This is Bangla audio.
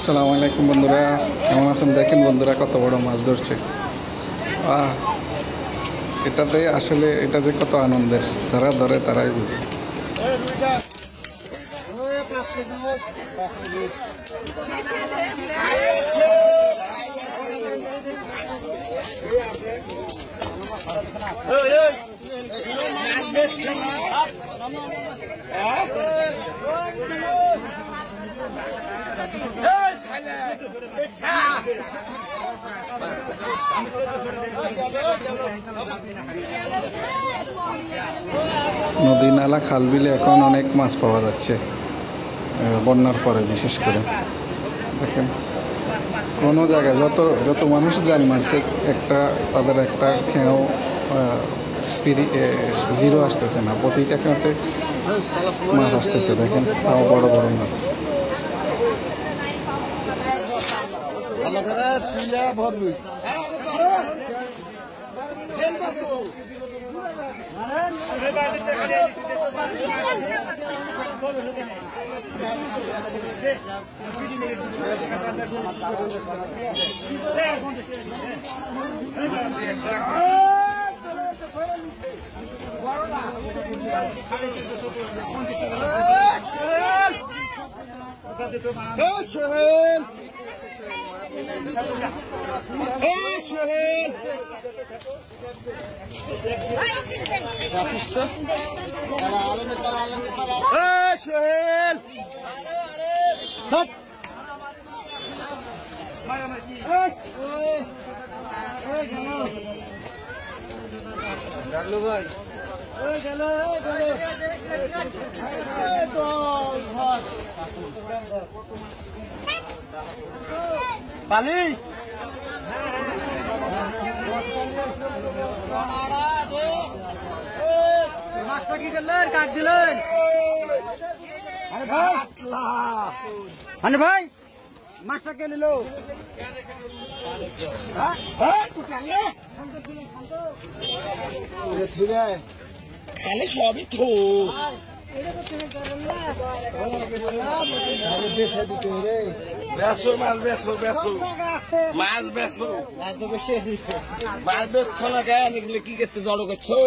আসসালামু আলাইকুম বন্ধুরা, কেমন আছেন? দেখেন বন্ধুরা কত বড় মাছ ধরছে। এটাতে আসলে এটা যে কত আনন্দের, যারা ধরে তারাই বুঝে। নদী নালা খাল বিলে এখন অনেক মাছ পাওয়া যাচ্ছে, বন্যার পরে বিশেষ করে। দেখেন কোনো জায়গায় যত মানুষ জাল মারছে, তাদের একটা খেয়াও জিরো আসতেছে না, প্রতিটা খেয়াতে মাছ আসতেছে। দেখেন তাও বড় বড় মাছ। পালি মাছটা কি করলেন? কাক দিলেন? আরে ভাই মাছটা কে নিল? সবই তো বেসো মাছ বেসো বেসো মাছ বেসো মাছ বেসো না কেন? কি করতে জড়ো করছো?